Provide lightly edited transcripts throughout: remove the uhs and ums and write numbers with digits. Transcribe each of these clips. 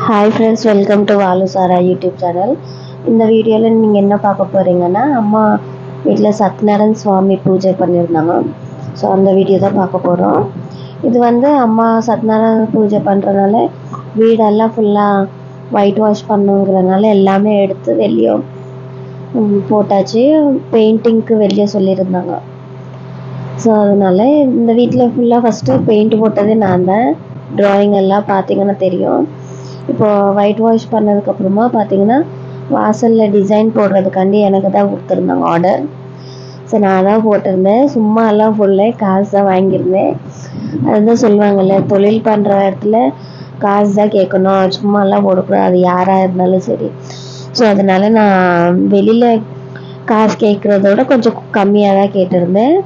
Hi friends, welcome to Valu Sara YouTube channel. இந்த வீடியோவில் நீங்கள் என்ன பார்க்க போகிறீங்கன்னா, அம்மா வீட்டில் சத்யநாராயண சுவாமி பூஜை பண்ணியிருந்தாங்க. ஸோ அந்த வீடியோ தான் பார்க்க போகிறோம். இது வந்து அம்மா சத்யநாராயண பூஜை பண்ணுறதுனால வீடெல்லாம் ஃபுல்லாக ஒயிட் வாஷ் பண்ணுங்கிறதுனால எல்லாமே எடுத்து வெளியே போட்டாச்சு. பெயிண்டிங்க்கு வெளியே சொல்லியிருந்தாங்க. ஸோ அதனால் இந்த வீட்டில் ஃபுல்லாக ஃபஸ்ட்டு பெயிண்ட் போட்டதே நான் தான். ட்ராயிங் எல்லாம் பார்த்திங்கன்னா தெரியும். இப்போது ஒயிட் வாஷ் பண்ணதுக்கப்புறமா பார்த்திங்கன்னா வாசலில் டிசைன் போடுறதுக்காண்டி எனக்கு தான் கொடுத்துருந்தாங்க ஆர்டர். ஸோ நான் தான் போட்டிருந்தேன். சும்மா எல்லாம் ஃபுல்லே காசு தான் வாங்கியிருந்தேன். அதுதான் சொல்லுவாங்கள்ல, தொழில் பண்ணுற இடத்துல காசு தான் கேட்கணும், சும்மாலாம் போடக்கூடாது, அது யாராக இருந்தாலும் சரி. ஸோ அதனால் நான் வெளியில் காசு கேட்குறதோட கொஞ்சம் கம்மியாக தான் கேட்டிருந்தேன்.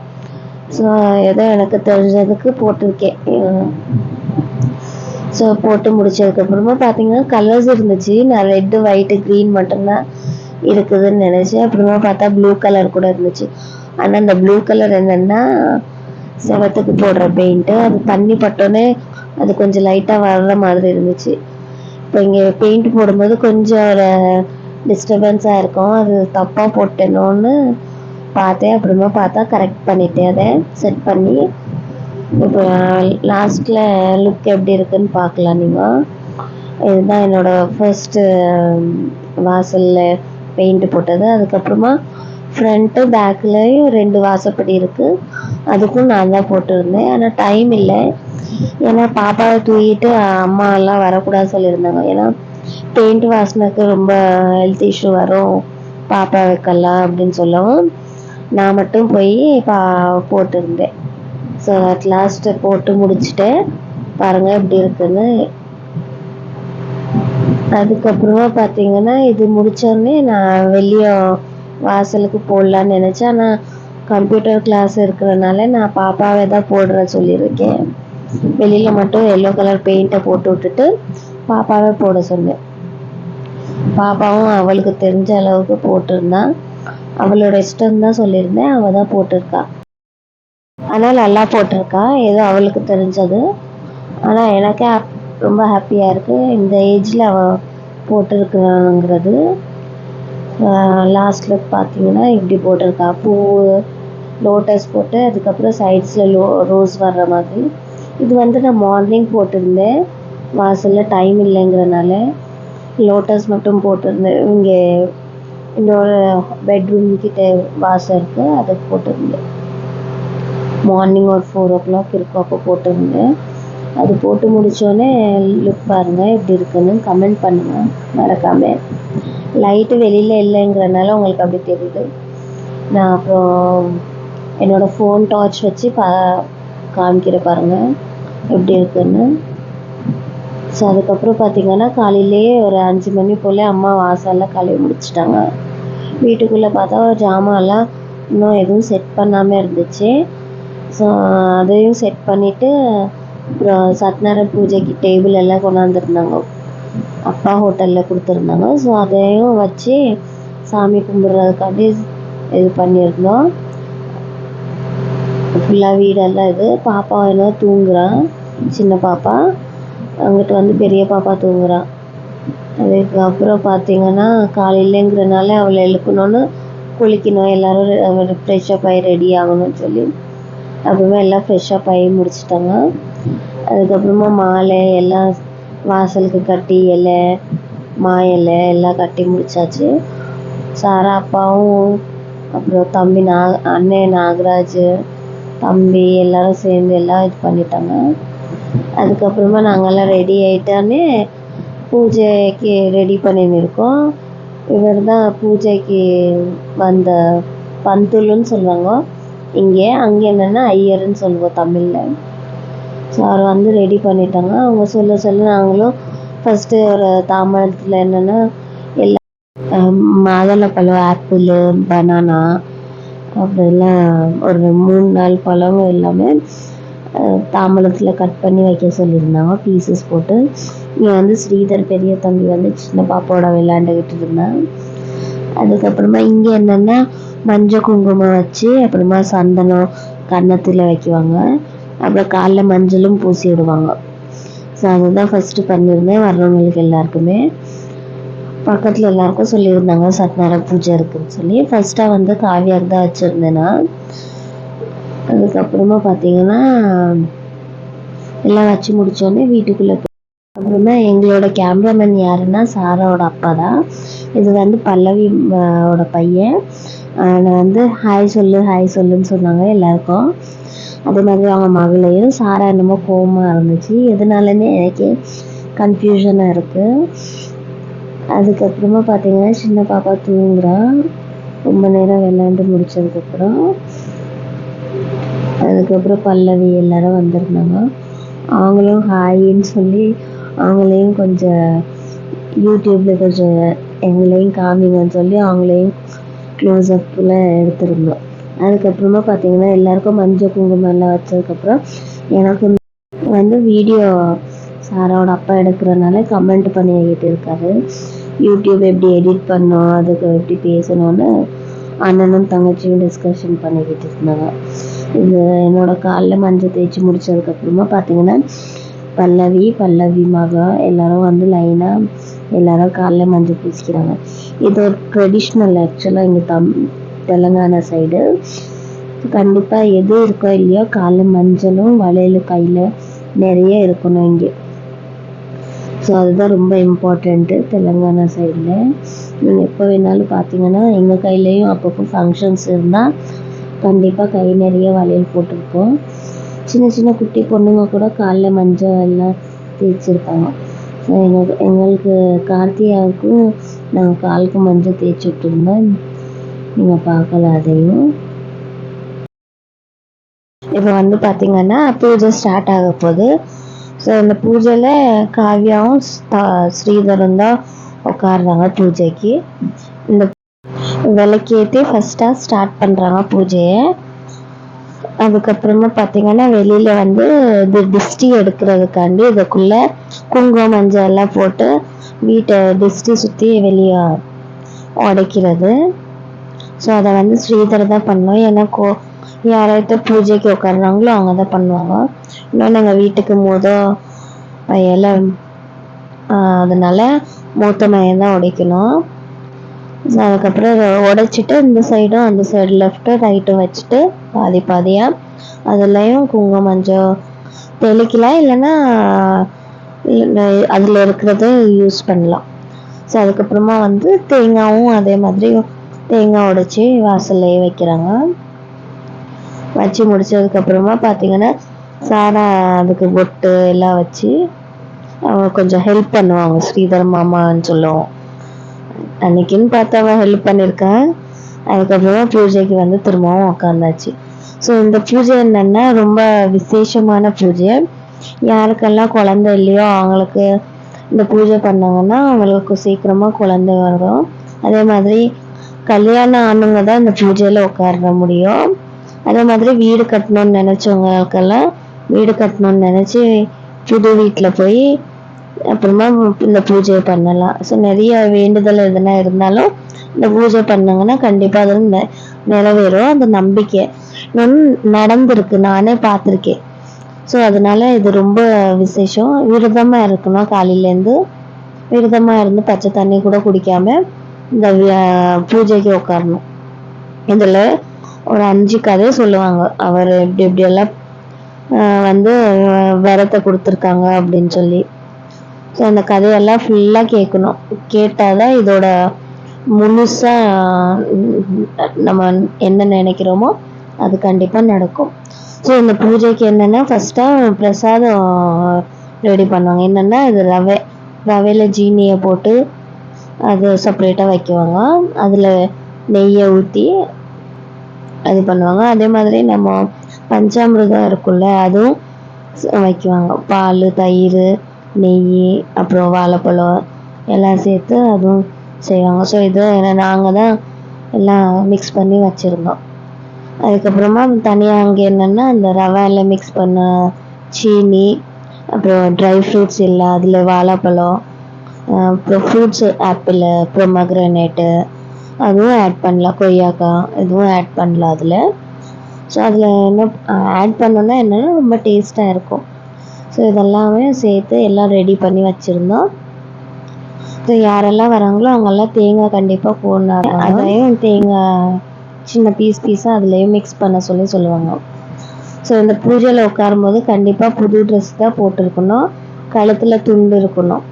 ஸோ ஏதோ எனக்கு தெரிஞ்சதுக்கு போட்டிருக்கேன். ஸோ போட்டு முடிச்சதுக்கப்புறமா பார்த்தீங்கன்னா கலர்ஸ் இருந்துச்சு. நான் ரெட்டு, ஒயிட்டு, க்ரீன் மட்டும்தான் இருக்குதுன்னு நினச்சேன். அப்புறமா பார்த்தா ப்ளூ கலர் கூட இருந்துச்சு. ஆனால் அந்த ப்ளூ கலர் என்னென்னா செவத்துக்கு போடுற பெயிண்ட்டு. அது தண்ணி பட்டோன்னே அது கொஞ்சம் லைட்டாக வர்ற மாதிரி இருந்துச்சு. இப்போ இங்கே பெயிண்ட் போடும்போது கொஞ்சம் ஒரு டிஸ்டர்பன்ஸாக இருக்கும். அது தப்பாக போட்டேனோன்னு பார்த்தேன். அப்புறமா பார்த்தா கரெக்ட் பண்ணிட்டேன். அதை செட் பண்ணி இப்போ லாஸ்ட்டில் லுக் எப்படி இருக்குன்னு பார்க்கலாம். நீங்கள் இதுதான் என்னோடய ஃபர்ஸ்ட்டு வாசலில் பெயிண்ட் போட்டது. அதுக்கப்புறமா ஃப்ரண்ட்டு பேக்லேயும் 2 வாசப்படி இருக்குது. அதுக்கும் நான் தான் போட்டிருந்தேன். ஆனால் டைம் இல்லை. ஏன்னா பாப்பாவை தூக்கிட்டு அம்மா எல்லாம் வரக்கூடாது சொல்லியிருந்தாங்க. ஏன்னா பெயிண்ட் வாசனைக்கு ரொம்ப ஹெல்த் இஷ்யூ வரும், பாப்பா வைக்கலாம் அப்படின்னு சொல்லவும் நான் மட்டும் போய் போட்டிருந்தேன். ஸோ அட் லாஸ்ட்டு போட்டு முடிச்சுட்டேன். பாருங்கள் எப்படி இருக்குன்னு. அதுக்கப்புறமா பார்த்தீங்கன்னா இது முடித்தோடனே நான் வெளியே வாசலுக்கு போடலான்னு நினச்சேன். ஆனால் கம்ப்யூட்டர் கிளாஸ் இருக்கிறதுனால நான் பாப்பாவை தான் போடுற சொல்லியிருக்கேன். வெளியில் மட்டும் எல்லோ கலர் பெயிண்ட்டை போட்டு விட்டுட்டு பாப்பாவை போட சொன்னேன். பாப்பாவும் அவளுக்கு தெரிஞ்ச அளவுக்கு போட்டிருந்தான். அவளோட இஷ்டம் தான் சொல்லியிருந்தேன், அவள் தான் போட்டிருக்கா. ஆனால் நல்லா போட்டிருக்கா, ஏதோ அவளுக்கு தெரிஞ்சது. ஆனால் எனக்கே ரொம்ப ஹாப்பியாக இருக்குது இந்த ஏஜில் அவள் போட்டிருக்கிறாங்கிறது. லாஸ்ட்டில் பார்த்தீங்கன்னா இப்படி போட்டிருக்கா. பூ லோட்டஸ் போட்டு அதுக்கப்புறம் சைட்ஸில் ரோஸ் வர்ற மாதிரி. இது வந்து நான் மார்னிங் போட்டிருந்தேன். வாசலில் டைம் இல்லைங்கிறனால லோட்டஸ் மட்டும் போட்டிருந்தேன். இங்கே இன்னொரு பெட்ரூம் கிட்ட வாசல் இருக்குது, அதுக்கு போட்டிருந்தேன். மார்னிங் ஒரு 4 o'clock இருக்கும், அப்போ போட்டிருந்தேன். அது போட்டு முடித்தோடனே லுக் பாருங்கள் எப்படி இருக்குன்னு கமெண்ட் பண்ணுங்கள் மறக்காமல். லைட்டு வெளியில் இல்லைங்கிறனால உங்களுக்கு அப்படி தெரியுது. நான் அப்புறம் என்னோடய ஃபோன் டார்ச் வச்சு காமிக்கிற பாருங்கள் எப்படி இருக்குன்னு. ஸோ அதுக்கப்புறம் பார்த்திங்கன்னா காலையிலேயே ஒரு 5 மணி போல் அம்மா வாசலில் கழுவி முடிச்சிட்டாங்க. வீட்டுக்குள்ளே பார்த்தா ஜாமான்லாம் இன்னும் எதுவும் செட் பண்ணாமல் இருந்துச்சு. ஸோ அதையும் செட் பண்ணிவிட்டு அப்புறம் சத்யநாராயண பூஜைக்கு டேபிள் எல்லாம் கொண்டாந்துருந்தாங்க, அப்பா ஹோட்டலில் கொடுத்துருந்தாங்க. ஸோ அதையும் வச்சு சாமி கும்பிட்றதுக்காண்டி இது பண்ணியிருந்தோம். ஃபுல்லாக வீடெல்லாம் இது. பாப்பா என்ன தூங்குறான், சின்ன பாப்பா. அங்கிட்டு வந்து பெரிய பாப்பா தூங்குறான். அதுக்கப்புறம் பார்த்திங்கன்னா காலையிலங்கிறனால அவளை எழுப்பணுன்னு குளிக்கணும், எல்லோரும் ஃப்ரெஷ்ஷப் ஆகி ரெடி ஆகணும்னு சொல்லி அப்புறமா எல்லாம் ஃப்ரெஷ்ஷப் ஆகி முடிச்சிட்டாங்க. அதுக்கப்புறமா மாலை எல்லாம் வாசலுக்கு கட்டி இலை, மா இலை எல்லாம் கட்டி முடித்தாச்சு. சாரா அப்பாவும் அப்புறம் தம்பி அண்ணன் நாகராஜ், தம்பி எல்லோரும் சேர்ந்து எல்லாம் இது பண்ணிட்டாங்க. அதுக்கப்புறமா நாங்கள்லாம் ரெடி ஆகிட்டோன்னே பூஜைக்கு ரெடி பண்ணின்னு இருக்கோம். இவர் தான் பூஜைக்கு வந்த பந்துலுன்னு சொல்லுவாங்க இங்கே, அங்கே என்னென்னா ஐயர்ன்னு சொல்லுவோம் தமிழில். ஸோ அவர் வந்து ரெடி பண்ணிட்டாங்க. அவங்க சொல்ல நாங்களும் ஃபஸ்ட்டு ஒரு தாம்பழத்தில் என்னென்னா எல்லாம் மாதுளப்பழம், ஆப்பிள், பனானா அப்படிலாம் ஒரு 3-4 பழம் எல்லாமே தாம்பழத்தில் கட் பண்ணி வைக்க சொல்லியிருந்தாங்க, பீசஸ் போட்டு. இங்கே வந்து ஸ்ரீதர் பெரிய தம்பி வந்து சின்ன பாப்பாவோட விளையாண்டுக்கிட்டு இருந்தான். அதுக்கப்புறமா இங்கே என்னென்னா மஞ்சள் குங்குமம் வச்சு அப்புறமா சந்தனம் கன்னத்தில் வைக்குவாங்க. அப்புறம் காலில் மஞ்சளும் பூசி விடுவாங்க. ஸோ அதுதான் ஃபஸ்ட்டு பண்ணியிருந்தேன். வர்றவங்களுக்கு எல்லாருக்குமே, பக்கத்தில் எல்லாருக்கும் சொல்லியிருந்தாங்க சத்யநாராயண பூஜை இருக்குதுன்னு சொல்லி. ஃபஸ்ட்டாக வந்து காவியார் தான் வச்சுருந்தேன் நான். அதுக்கப்புறமா பார்த்தீங்கன்னா எல்லாம் வச்சு முடித்தோடனே வீட்டுக்குள்ளே அப்புறமா எங்களோட கேமராமேன் யாருன்னா சாராவோட அப்பா தான். இது வந்து பல்லவி ஓட பையன். நான் வந்து ஹாய் சொல்லுன்னு சொன்னாங்க எல்லாருக்கும். அதே மாதிரி அவங்க மகளையும். சாரா என்னமோ கோவமாக இருந்துச்சு, எதனாலன்னு எனக்கே கன்ஃபியூஷனாக இருக்குது. அதுக்கப்புறமா பார்த்தீங்கன்னா சின்ன பாப்பா தூங்குறான் ரொம்ப நேரம் விளையாண்டு முடிச்சதுக்கப்புறம். அதுக்கப்புறம் பல்லவி எல்லாரும் வந்திருந்தாங்க. அவங்களும் ஹாயின்னு சொல்லி அவங்களையும் கொஞ்சம் யூடியூப்பில் கொஞ்சம் எங்களையும் காமிங்கன்னு சொல்லி அவங்களையும் க்ளோஸ்அப்பில் எடுத்திருந்தோம். அதுக்கப்புறமா பார்த்தீங்கன்னா எல்லாருக்கும் மஞ்சள் குங்குமம் எல்லாம் வச்சதுக்கப்புறம் எனக்கு வந்து வீடியோ சாராவோட அப்பா எடுக்கிறனால கமெண்ட் பண்ணிக்கிட்டு இருக்காரு. யூடியூப் எப்படி எடிட் பண்ணோம், அதுக்கு எப்படி பேசணும்னு அண்ணனும் தங்கச்சியும் டிஸ்கஷன் பண்ணிக்கிட்டு இருந்தாங்க. இது என்னோட காலில் மஞ்சள் தேய்ச்சி முடிச்சதுக்கப்புறமா பார்த்தீங்கன்னா பல்லவி மகா எல்லாரும் வந்து லைனாக எல்லாரும் காலில் மஞ்சள் பூசிக்கிறாங்க. இது ஒரு ட்ரெடிஷ்னல் ஆக்சுவலாக இங்கே தெலுங்கானா சைடு கண்டிப்பாக எது இருக்கோ இல்லையோ காலில் மஞ்சளும் வளையல் கையில் நிறைய இருக்கணும் இங்கே. ஸோ அதுதான் ரொம்ப இம்பார்ட்டண்ட்டு தெலுங்கானா சைடில். நீங்கள் எப்போ வேணாலும் பார்த்தீங்கன்னா எங்கள் கையிலையும் அப்பப்போ ஃபங்க்ஷன்ஸ் இருந்தால் கண்டிப்பாக கை நிறைய வளையல் போட்டிருப்போம். சின்ன சின்ன குட்டி பொண்ணுங்க கூட காலில் மஞ்சள் எல்லாம் தேய்ச்சிருப்பாங்க. ஸோ எங்களுக்கு கார்த்திகாவுக்கும் நாங்கள் காலுக்கு மஞ்சள் தேய்ச்சி விட்டுருந்தோம். நீங்கள் பார்க்கல அதையும். இப்போ வந்து பார்த்திங்கன்னா பூஜை ஸ்டார்ட் ஆக போகுது. ஸோ இந்த பூஜையில் காவியாவும் ஸ்ரீதரும் தான் உட்காடுறாங்க பூஜைக்கு. இந்த விளக்கேற்றி ஃபஸ்ட்டாக ஸ்டார்ட் பண்ணுறாங்க பூஜையை. அதுக்கப்புறமா பார்த்தீங்கன்னா வெளியில் வந்து இது டிஸ்டி எடுக்கிறதுக்காண்டி இதுக்குள்ளே குங்குமம் மஞ்சள் எல்லாம் போட்டு வீட்டை டிஸ்டி சுற்றி வெளியே உடைக்கிறது. ஸோ அதை வந்து ஸ்ரீதர் தான் பண்ணுவோம். ஏன்னா யாராவது பூஜைக்கு உட்காடுறாங்களோ அவங்க தான் பண்ணுவாங்க. இன்னொன்று எங்கள் வீட்டுக்கு இலை அதனால மூத்த மையம் தான் உடைக்கணும். அதுக்கப்புறம் உடைச்சிட்டு இந்த சைடும் அந்த சைடு லெஃப்ட்டும் ரைட்டும் வச்சுட்டு பாதியாக அதுலேயும் குங்குமம் மஞ்சள் தெளிக்கலாம், இல்லைன்னா அதில் இருக்கிறத யூஸ் பண்ணலாம். ஸோ அதுக்கப்புறமா வந்து தேங்காயும் அதே மாதிரி தேங்காய் உடைச்சி வாசல்லையே வைக்கிறாங்க. வச்சு முடிச்சதுக்கப்புறமா பார்த்தீங்கன்னா சாரா அதுக்கு பொட்டு எல்லாம் வச்சு அவங்க கொஞ்சம் ஹெல்ப் பண்ணுவாங்க. ஸ்ரீதர் மாமான்னு சொல்லுவோம். அன்னைக்குன்னு பார்த்து அவன் ஹெல்ப் பண்ணியிருக்கான். அதுக்கப்புறமா பூஜைக்கு வந்து திரும்பவும் உட்காந்தாச்சு. ஸோ இந்த பூஜை என்னென்னா ரொம்ப விசேஷமான பூஜை. யாருக்கெல்லாம் குழந்தை இல்லையோ அவங்களுக்கு இந்த பூஜை பண்ணாங்கன்னா அவங்களுக்கு சீக்கிரமாக குழந்தை வரும். அதே மாதிரி கல்யாணம் ஆணுங்க தான் இந்த பூஜையில் உட்கார முடியும். அதே மாதிரி வீடு கட்டணும்னு நினச்சவங்களுக்கெல்லாம் வீடு கட்டணும்னு நினச்சி புது வீட்டில் போய் அப்புறமா இந்த பூஜையை பண்ணலாம். ஸோ நிறைய வேண்டுதல் எதுனா இருந்தாலும் இந்த பூஜை பண்ணாங்கன்னா கண்டிப்பாக அது நிறைவேறும். அந்த நம்பிக்கை நடந்திருக்கு, நானே பார்த்துருக்கேன். ஸோ அதனால இது ரொம்ப விசேஷம். விரதமாக இருக்கணும், காலையிலேருந்து விரதமாக இருந்து பச்சை தண்ணி கூட குடிக்காமல் இந்த பூஜைக்கு உட்காரணும். இதில் ஒரு 5 கதை சொல்லுவாங்க. அவர் எப்படியெல்லாம் வந்து வரத்தை கொடுத்துருக்காங்க அப்படின்னு சொல்லி. ஸோ அந்த கதையெல்லாம் ஃபுல்லாக கேட்கணும். கேட்டால் தான் இதோட முழுசாக நம்ம என்ன நினைக்கிறோமோ அது கண்டிப்பாக நடக்கும். ஸோ இந்த பூஜைக்கு என்னென்னா ஃபஸ்ட்டாக பிரசாதம் ரெடி பண்ணுவாங்க. என்னென்னா இது ரவையில் ஜீனியை போட்டு அது செப்பரேட்டாக வைக்குவாங்க. அதில் நெய்யை ஊற்றி அது பண்ணுவாங்க. அதே மாதிரி நம்ம பஞ்சாமிர்தம் இருக்குல்ல அதுவும் வைக்குவாங்க. பால், தயிர், நெய், அப்புறம் வாழைப்பழம் எல்லாம் சேர்த்து அதுவும் செய்வாங்க. ஸோ இது நாங்கள் தான் எல்லாம் மிக்ஸ் பண்ணி வச்சுருந்தோம். அதுக்கப்புறமா தனியாக அங்கே என்னென்னா அந்த ரவையில் மிக்ஸ் பண்ண சீனி, அப்புறம் ட்ரை ஃப்ரூட்ஸ் எல்லாம் அதில் வாழைப்பழம், அப்புறம் ஃப்ரூட்ஸு ஆப்பிள், பொமக்ரனேட்டு அதுவும் ஆட் பண்ணலாம். கொய்யாக்காய் இதுவும் ஆட் பண்ணலாம் அதில். ஸோ அதில் என்ன ஆட் பண்ணோன்னா என்னென்னா ரொம்ப டேஸ்ட்டாக இருக்கும். ஸோ ஸோ இதெல்லாமே சேர்த்து எல்லாம் ரெடி பண்ணி வச்சுருந்தோம். ஸோ யாரெல்லாம் வராங்களோ அவங்கெல்லாம் தேங்காய் கண்டிப்பாக போடணும். அதையும் தேங்காய் சின்ன பீஸாக அதுலேயும் மிக்ஸ் பண்ண சொல்லுவாங்க. ஸோ இந்த பூஜையில் உட்காரும்போது கண்டிப்பாக புது ட்ரெஸ் தான் போட்டிருக்கணும், கழுத்தில் துண்டு இருக்கணும்.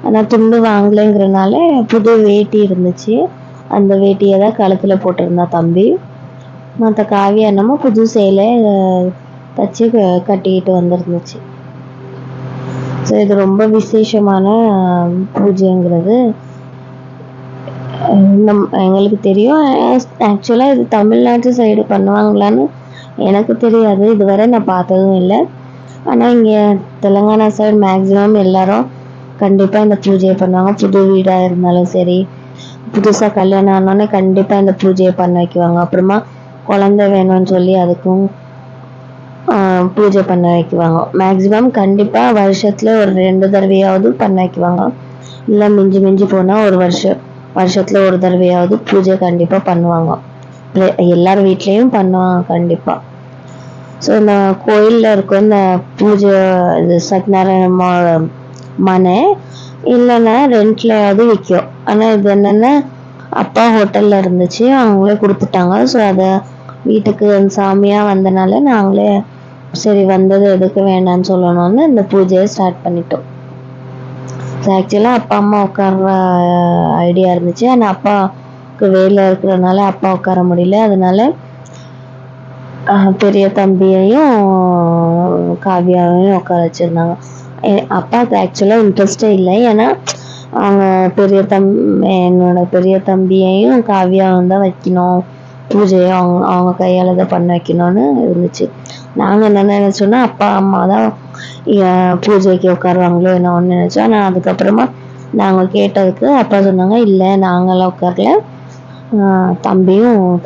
ஆனால் துண்டு வாங்கலைங்கிறனால புது வேட்டி இருந்துச்சு, அந்த வேட்டியை தான் கழுத்தில் போட்டிருந்தா தம்பி. மற்ற காவியா என்னமோ புது சேலை தச்சு கட்டிக்கிட்டு வந்துருந்துச்சு. ஸோ இது ரொம்ப விசேஷமான பூஜைங்கிறது எங்களுக்கு தெரியும். ஆக்சுவலாக இது தமிழ்நாட்டு சைடு பண்ணுவாங்களான்னு எனக்கு தெரியாது, இதுவரை நான் பார்த்ததும் இல்லை. ஆனால் இங்கே தெலுங்கானா சைடு மேக்ஸிமம் எல்லாரும் கண்டிப்பாக இந்த பூஜையை பண்ணுவாங்க. புது வீடாக இருந்தாலும் சரி, புதுசாக கல்யாணம் ஆனோடனே கண்டிப்பாக இந்த பூஜையை பண்ண வைக்குவாங்க. அப்புறமா குழந்தை வேணும்னு சொல்லி அதுக்கும் பூஜை பண்ண வைக்குவாங்க. மேக்ஸிமம் கண்டிப்பாக வருஷத்தில் ஒரு 2 தடவையாவது பண்ண வைக்குவாங்க. இல்லை மிஞ்சி போனால் வருஷத்தில் ஒரு தடவையாவது பூஜை கண்டிப்பாக பண்ணுவாங்க. எல்லார் வீட்லேயும் பண்ணுவாங்க கண்டிப்பாக. ஸோ இந்த கோயிலில் இருக்கும் இந்த பூஜை இது சத்யநாராயண மனை இல்லைன்னா ரெண்ட்லையாவது விற்கும். ஆனால் இது என்னென்னா அப்பா ஹோட்டலில் இருந்துச்சு, அவங்களே கொடுத்துட்டாங்க. ஸோ அதை வீட்டுக்கு சாமியாக வந்தனால நாங்களே சரி வந்தது எதுக்கு வேண்டான்னு சொல்லணும்னு இந்த பூஜையை ஸ்டார்ட் பண்ணிட்டோம். ஸோ ஆக்சுவலாக அப்பா அம்மா உட்கார்ற ஐடியா இருந்துச்சு, ஆனால் அப்பாவுக்கு வேலை இருக்கிறதுனால அப்பா உட்கார முடியல. அதனால பெரிய தம்பியையும் காவியாவையும் உட்கார வச்சுருந்தாங்க. அப்பாவுக்கு ஆக்சுவலாக இன்ட்ரெஸ்டே இல்லை, ஏன்னா அவங்க என்னோட பெரிய தம்பியையும் காவியாவும் தான் வைக்கணும் பூஜையை, அவங்க கையால் தான் பண்ண வைக்கணும்னு இருந்துச்சு. நாங்கள் என்ன நினச்சோன்னா அப்பா அம்மா தான் பூஜைக்கு உட்காருவாங்களோ என்னன்னு நினச்சோம். ஆனால் அதுக்கப்புறமா நாங்கள் கேட்டதுக்கு அப்பா சொன்னாங்க, இல்லை நாங்களாம் உட்காரல,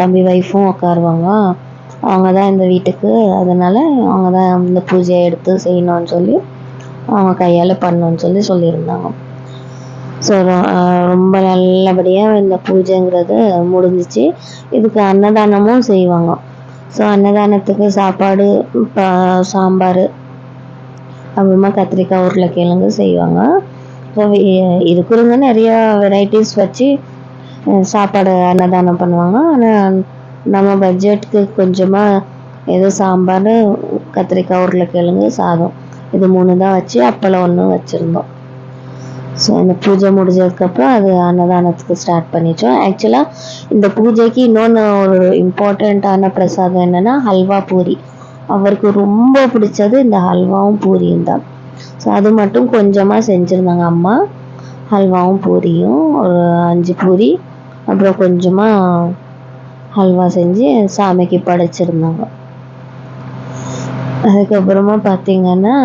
தம்பி ஒய்ஃபும் உட்காருவாங்க, அவங்க தான் இந்த வீட்டுக்கு, அதனால் அவங்க தான் இந்த பூஜையை எடுத்து செய்யணும்னு சொல்லி அவங்க கையால் பண்ணணும்னு சொல்லியிருந்தாங்க. ஸோ ரொம்ப நல்லபடியாக இந்த பூஜைங்கிறது முடிஞ்சிச்சு. இதுக்கு அன்னதானமும் செய்வாங்க. ஸோ அன்னதானத்துக்கு சாப்பாடு, சாம்பார், அப்புறமா கத்திரிக்காய் உருளைக்கிழங்கு செய்வாங்க. ஸோ இருக்கிறவங்க நிறையா வெரைட்டிஸ் வச்சு சாப்பாடு அன்னதானம் பண்ணுவாங்க. ஆனால் நம்ம பட்ஜெட்டுக்கு கொஞ்சமாக ஏதோ சாம்பார், கத்திரிக்காய் உருளைக்கிழங்கு, சாதம், இது 3 தான் வச்சு அப்பளம் 1 வச்சுருந்தோம். ஸோ இந்த பூஜை முடிஞ்சதுக்கப்புறம் அது அன்னதானத்துக்கு ஸ்டார்ட் பண்ணிட்டோம். ஆக்சுவலாக இந்த பூஜைக்கு இன்னொன்று ஒரு இம்பார்ட்டண்ட்டான பிரசாதம் என்னென்னா ஹல்வா பூரி. அவருக்கு ரொம்ப பிடிச்சது இந்த ஹல்வாவும் பூரியும் தான். ஸோ அது மட்டும் கொஞ்சமாக செஞ்சுருந்தாங்க அம்மா. ஹல்வாவும் பூரியும் ஒரு 5 பூரி, அப்புறம் கொஞ்சமாக ஹல்வா செஞ்சு சாமிக்கு படைச்சிருந்தாங்க. அதுக்கப்புறமா பார்த்திங்கன்னா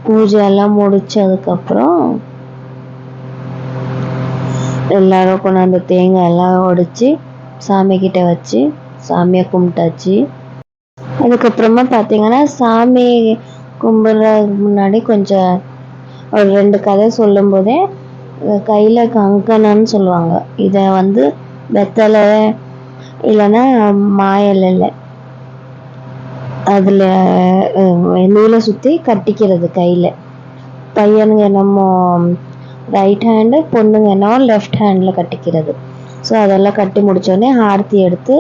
பூஜையெல்லாம் முடிச்சதுக்கப்புறம் எல்லாரும் கொண்டாந்து தேங்காய் எல்லாம் உடைச்சி சாமிக்கிட்ட வச்சு சாமியை கும்பிட்டாச்சு. அதுக்கப்புறமா பார்த்திங்கன்னா சாமி கும்பிட்றதுக்கு முன்னாடி கொஞ்சம் ஒரு 2 கதை சொல்லும் போதே கையில் கங்கணம்னு சொல்லுவாங்க. இதை வந்து வெத்தலை இல்லைன்னா மாயிலை அதில் நூலை சுற்றி கட்டிக்கிறது கையில். பையனுங்க நம்ம ரைட் ஹேண்டு, பொண்ணுங்க என்ன லெஃப்ட் ஹேண்டில் கட்டிக்கிறது. ஸோ அதெல்லாம் கட்டி முடித்தோடனே ஆரத்தி எடுத்து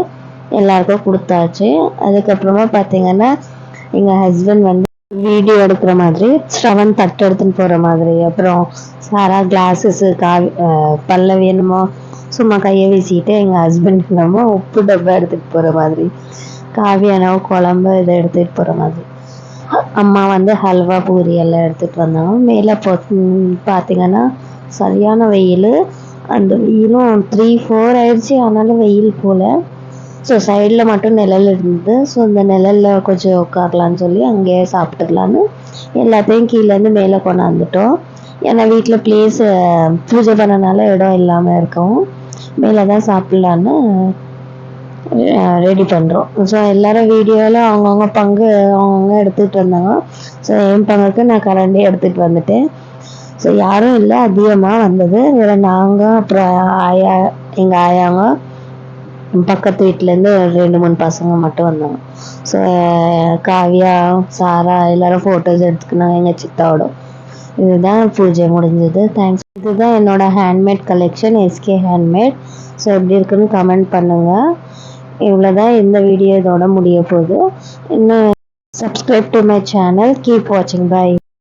எல்லாருக்கும் கொடுத்தாச்சு. அதுக்கப்புறமா பார்த்திங்கன்னா எங்கள் ஹஸ்பண்ட் வந்து வீடியோ எடுக்கிற மாதிரி, ஸ்ரவன் தட்டு எடுத்துன்னு போகிற மாதிரி, அப்புறம் சாரா கிளாஸஸ்ஸு, பல்லவி என்னமோ சும்மா கையை வீசிக்கிட்டு எங்கள் ஹஸ்பண்ட் என்னமோ உப்பு டப்பா எடுத்துகிட்டு போகிற மாதிரி, காவியானோ குழம்பு இதை எடுத்துகிட்டு போகிற மாதிரி, அம்மா வந்து ஹல்வா பூரி எல்லாம் எடுத்துகிட்டு வந்தாங்க. மேலே பார்த்திங்கன்னா சரியான வெயில். அந்த வெயிலும் 3-4 ஆயிடுச்சு, ஆனாலும் வெயில் போல். ஸோ சைடில் மட்டும் நிழல் இருந்தது. ஸோ இந்த நிழலில் கொஞ்சம் உட்காரலான்னு சொல்லி அங்கேயே சாப்பிட்டுக்கலான்னு எல்லாத்தையும் கீழேருந்து மேலே கொண்டாந்துட்டோம். ஏன்னா வீட்டில் பிளேஸு பூஜை பண்ணனால இடம் இல்லாமல் இருக்கவும் மேலே தான் சாப்பிட்லான்னு ரெடி பண்ணுறோம். ஸோ எல்லோரும் வீடியோவில் அவங்கவுங்க பங்கு அவங்கவுங்க எடுத்துகிட்டு வந்தாங்க. ஸோ என் பங்குக்கு நான் கரண்டி எடுத்துகிட்டு வந்துட்டேன். ஸோ யாரும் இல்லை, அதிகமாக வந்தது வேறு நாங்கள், அப்புறம் எங்கள் ஆயாங்க, பக்கத்து வீட்டிலேருந்து 2-3 பசங்க மட்டும் வந்தாங்க. ஸோ காவியா, சாரா எல்லாரும் ஃபோட்டோஸ் எடுத்துக்கினாங்க எங்கள் சித்தாவோட. இதுதான் பூஜை முடிஞ்சது. தேங்க்ஸ். இதுதான் என்னோட handmade collection, SK handmade. So எப்படி இருக்குன்னு கமெண்ட் பண்ணுங்கள். இவ்வளோதான் இந்த வீடியோ இதோட முடிய போகுது. இன்னும் subscribe to my channel. Keep வாட்சிங். பை.